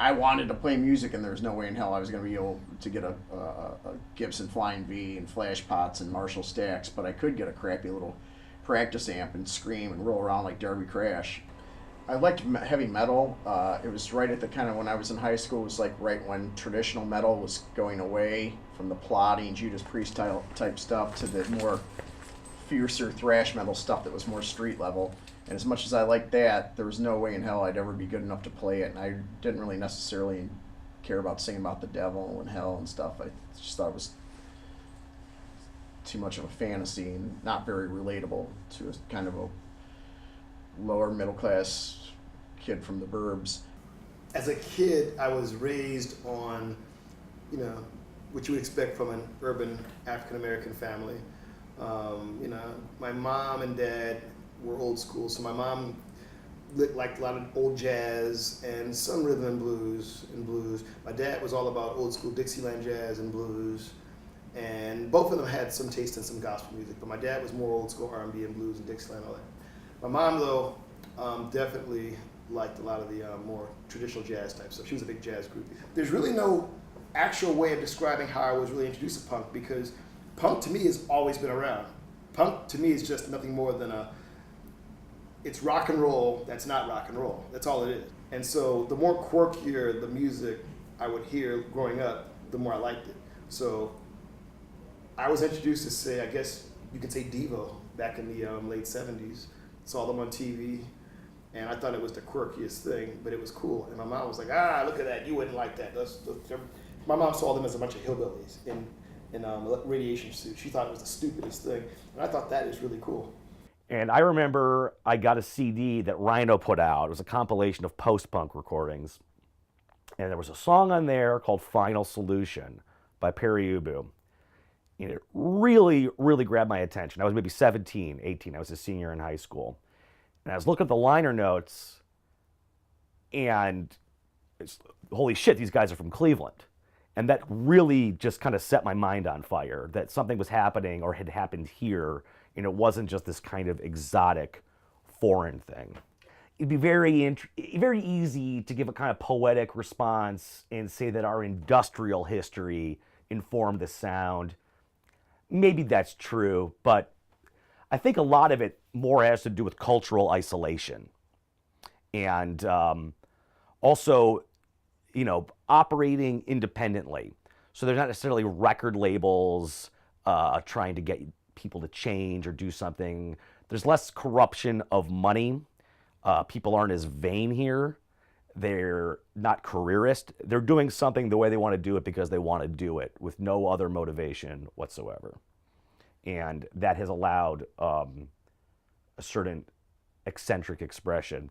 I wanted to play music, and there's no way in hell I was going to be able to get a Gibson Flying V and flash pots and Marshall stacks, but I could get a crappy little practice amp and scream and roll around like Darby Crash. I liked heavy metal. It was right at the kind of when I was in high school. It was like right when traditional metal was going away from the plodding Judas Priest type stuff to the more fiercer thrash metal stuff that was more street level. And as much as I liked that, there was no way in hell I'd ever be good enough to play it. And I didn't really necessarily care about singing about the devil and hell and stuff. I just thought it was too much of a fantasy and not very relatable to a kind of a lower middle class kid from the burbs. As a kid, I was raised on, what you would expect from an urban African American family. My mom and dad were old school, so my mom liked a lot of old jazz and some rhythm and blues. My dad was all about old school Dixieland jazz and blues, and both of them had some taste in some gospel music, but my dad was more old school R&B and blues and Dixieland and all that. My mom, though, definitely liked a lot of the more traditional jazz type stuff. She was a big jazz groupie. There's really no actual way of describing how I was really introduced to punk, because punk to me has always been around. Punk to me is just nothing more than it's rock and roll that's not rock and roll. That's all it is. And so the more quirkier the music I would hear growing up, the more I liked it. So I was introduced to, say, I guess you could say Devo back in the late 70s. Saw them on TV, and I thought it was the quirkiest thing, but it was cool. And my mom was like, look at that, you wouldn't like that. My mom saw them as a bunch of hillbillies in radiation suits. She thought it was the stupidest thing, and I thought that is really cool. And I remember I got a CD that Rhino put out. It was a compilation of post-punk recordings. And there was a song on there called Final Solution by Perry Ubu. And it really, really grabbed my attention. I was maybe 17, 18. I was a senior in high school. And I was looking at the liner notes, and holy shit, these guys are from Cleveland. And that really just kind of set my mind on fire, that something was happening or had happened here, and it wasn't just this kind of exotic foreign thing. It'd be very easy to give a kind of poetic response and say that our industrial history informed the sound. Maybe that's true, but I think a lot of it more has to do with cultural isolation. And also, operating independently. So there's not necessarily record labels trying to get people to change or do something. There's less corruption of money. People aren't as vain here. They're not careerist. They're doing something the way they want to do it because they want to do it with no other motivation whatsoever. And that has allowed a certain eccentric expression.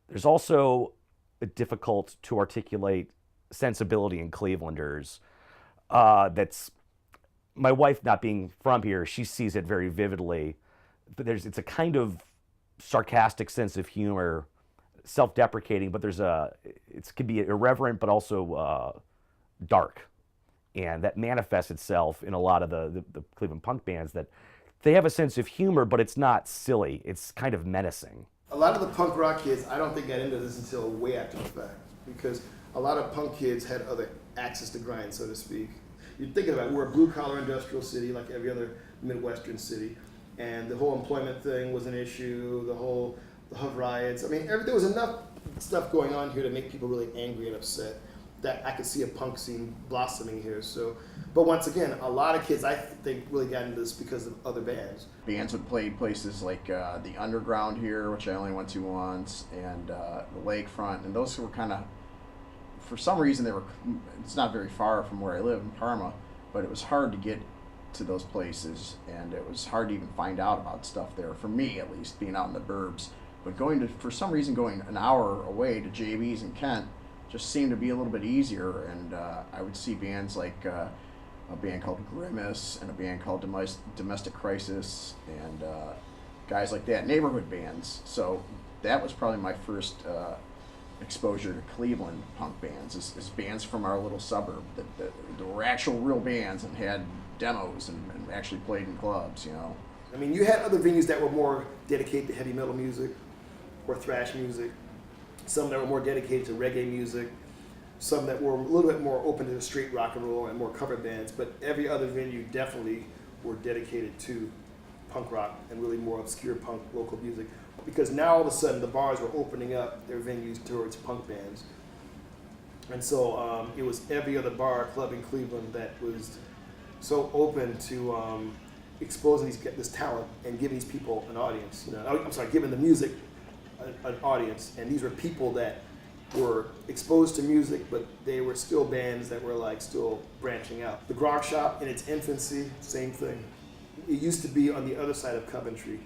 There's also a difficult to articulate sensibility in Clevelanders that's, my wife not being from here, she sees it very vividly, but it's a kind of sarcastic sense of humor, self-deprecating, but it can be irreverent but also dark. And that manifests itself in a lot of the Cleveland punk bands, that they have a sense of humor, but it's not silly. It's kind of menacing. A lot of the punk rock kids, I don't think got into this until way after the fact, because a lot of punk kids had other axes to grind, so to speak. You're thinking about it, we're a blue-collar industrial city like every other Midwestern city, and the whole employment thing was an issue, the Hood riots. I mean, there was enough stuff going on here to make people really angry and upset that I could see a punk scene blossoming here. So, but once again, a lot of kids, I think, really got into this because of other bands. Bands would play places like the Underground here, which I only went to once, and the Lakefront, and those were kind of, for some reason, it's not very far from where I live in Parma, but it was hard to get to those places, and it was hard to even find out about stuff there, for me at least, being out in the burbs. But for some reason, going an hour away to JB's in Kent just seemed to be a little bit easier, and I would see bands like a band called Grimace and a band called Domestic Crisis, and guys like that, neighborhood bands. So that was probably my first exposure to Cleveland punk bands, is bands from our little suburb that were actual real bands and had demos and actually played in clubs, I mean, you had other venues that were more dedicated to heavy metal music or thrash music, some that were more dedicated to reggae music. some that were a little bit more open to the straight rock and roll and more cover bands, but every other venue definitely were dedicated to punk rock and really more obscure punk local music. Because now all of a sudden the bars were opening up their venues towards punk bands. And so it was every other bar club in Cleveland that was so open to exposing this talent and giving these people an audience. Giving the music an audience. And these were people that were exposed to music, but they were still bands that were like still branching out. The Grog Shop in its infancy, same thing. It used to be on the other side of Coventry.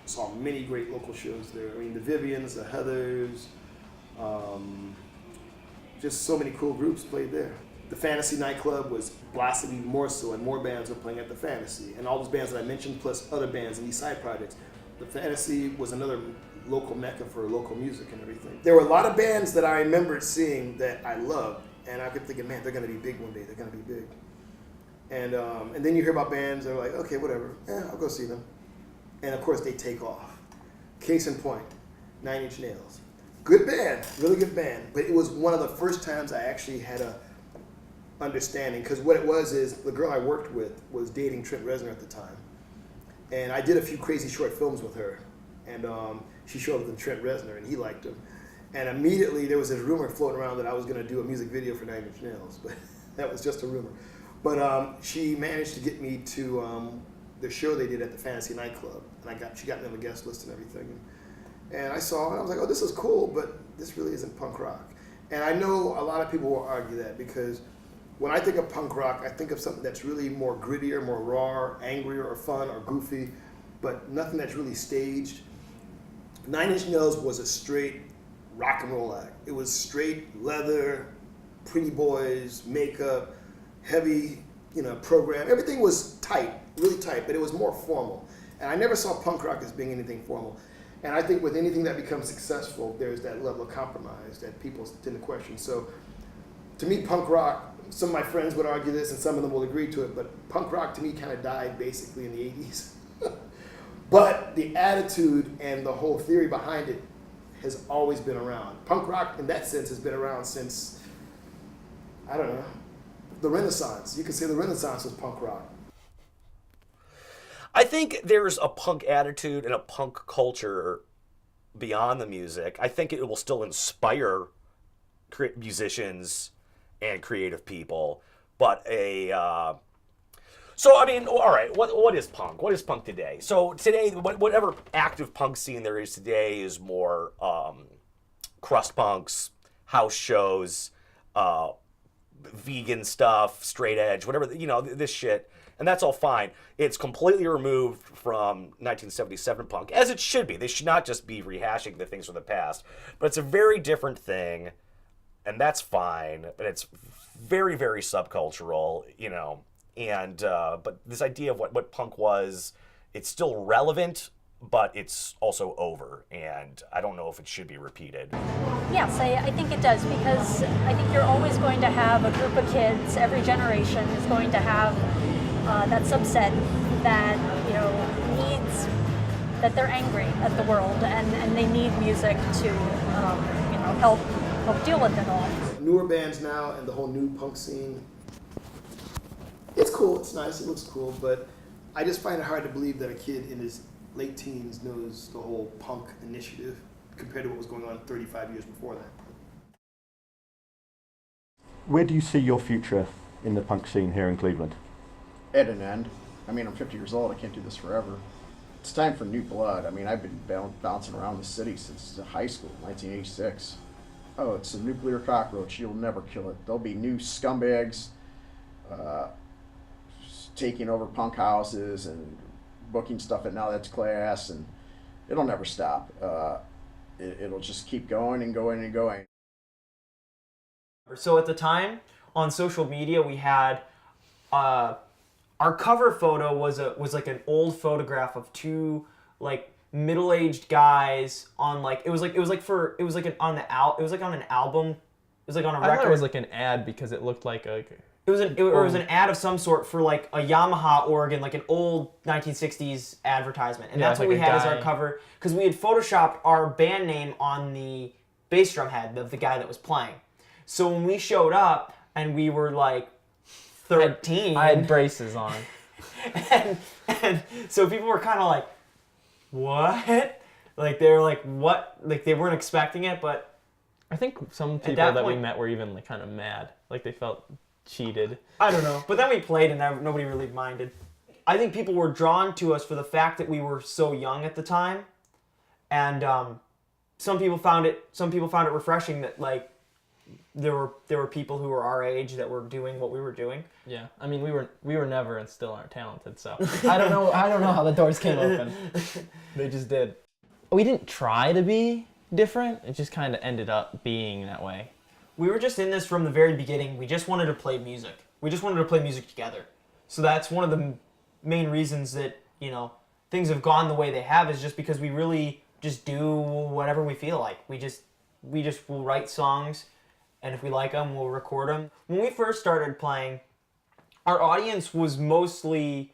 Saw many great local shows there. I mean, the Vivians, the Heathers, just so many cool groups played there. The Fantasy nightclub was blasted even more so, and more bands were playing at the Fantasy. And all those bands that I mentioned, plus other bands and these side projects. The Fantasy was another local mecca for local music and everything. There were a lot of bands that I remembered seeing that I loved, and I kept thinking, man, they're going to be big one day. They're going to be big. And then you hear about bands that are like, okay, whatever, I'll go see them. And of course, they take off. Case in point, 9 Inch Nails. Good band, really good band, but it was one of the first times I actually had a understanding, because what it was is the girl I worked with was dating Trent Reznor at the time. And I did a few crazy short films with her. And she showed up with Trent Reznor, and he liked him. And immediately there was this rumor floating around that I was going to do a music video for 9 Inch Nails, but that was just a rumor. But she managed to get me to the show they did at the Fantasy nightclub, and she got me on the guest list and everything. And I saw it, and I was like, oh, this is cool, but this really isn't punk rock. And I know a lot of people will argue that, because when I think of punk rock, I think of something that's really more grittier, more raw, angrier, or fun, or goofy, but nothing that's really staged. 9 Inch Nails was a straight rock and roll act. It was straight leather, pretty boys, makeup, heavy, program. Everything was tight, really tight, but it was more formal. And I never saw punk rock as being anything formal. And I think with anything that becomes successful, there's that level of compromise that people tend to question. So to me, punk rock, some of my friends would argue this and some of them will agree to it, but punk rock to me kind of died basically in the 80s. But the attitude and the whole theory behind it has always been around. Punk rock in that sense has been around since, I don't know, the Renaissance. You could say the Renaissance was punk rock. I think there's a punk attitude and a punk culture beyond the music. I think it will still inspire musicians and creative people, but so, I mean, all right, what is punk? What is punk today? So today, whatever active punk scene there is today is more crust punks, house shows, vegan stuff, straight edge, whatever, this shit. And that's all fine. It's completely removed from 1977 punk, as it should be. They should not just be rehashing the things from the past. But it's a very different thing, and that's fine. But it's very, very subcultural, And but this idea of what punk was, it's still relevant, but it's also over. And I don't know if it should be repeated. Yes, I think it does, because I think you're always going to have a group of kids. Every generation is going to have that subset that needs, that they're angry at the world, and they need music to help deal with it all. Newer bands now and the whole new punk scene, it's cool, it's nice, it looks cool, but I just find it hard to believe that a kid in his late teens knows the whole punk initiative compared to what was going on 35 years before that. Where do you see your future in the punk scene here in Cleveland? At an end. I mean, I'm 50 years old. I can't do this forever. It's time for new blood. I mean, I've been bouncing around the city since high school, 1986. Oh, it's a nuclear cockroach. You'll never kill it. There'll be new scumbags taking over punk houses and booking stuff at Now That's Class, and it'll never stop. It'll just keep going and going and going. So at the time, on social media, we had our cover photo was like an old photograph of two like middle-aged guys on like it was on an album. It was like on a record. I thought it was like an ad because it looked like a. It was an ad of some sort for like a Yamaha organ, like an old 1960s advertisement, and Yeah, that's what like we a had as guy. our cover because we had photoshopped our band name on the bass drum head of the guy that was playing. So when we showed up and we were like 13, I had braces on. and so people were kind of like, what? Like they were like, what? Like they weren't expecting it, but I think some people that that we point- met were even like kind of mad, like they felt cheated. I don't know. But then we played and nobody really minded. I think people were drawn to us for the fact that we were so young at the time, and some people found it refreshing that like there were people who were our age that were doing what we were doing. Yeah, I mean we were never and still aren't talented, so I don't know how the doors came open. They just did. We didn't try to be different. It just kind of ended up being that way. We were just in this from the very beginning. We just wanted to play music. We just wanted to play music together. So that's one of the main reasons that, things have gone the way they have, is just because we really just do whatever we feel like. We just will write songs, and if we like them, we'll record them. When we first started playing, our audience was mostly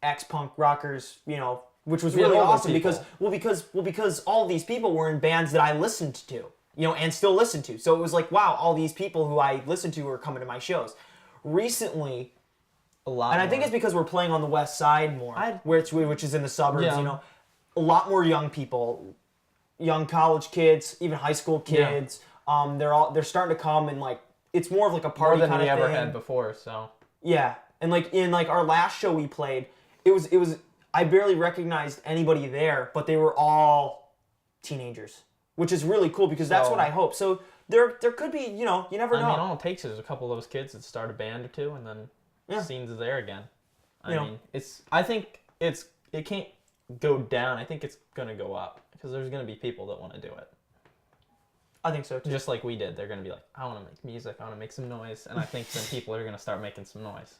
ex-punk rockers, which was We had really older awesome people. because all these people were in bands that I listened to, and still listen to. So it was like, wow, all these people who I listened to are coming to my shows. Recently, A lot. and I think more. it's because we're playing on the west side more, which is in the suburbs, Yeah. A lot more young people, young college kids, even high school kids. They're starting to come, and like it's more of like a more party than kind we of ever thing. had before. So Yeah, and like in like our last show we played, it was I barely recognized anybody there, but they were all teenagers, which is really cool because that's So- what I hope. So there could be, you never know. I mean, all it takes is a couple of those kids that start a band or two, and then Yeah. scenes is there again. You know. I mean, I think it can't go down. I think it's gonna go up because there's gonna be people that want to do it. I think so too. Just like we did, they're gonna be like, I want to make music, I want to make some noise, and I think then people are gonna start making some noise.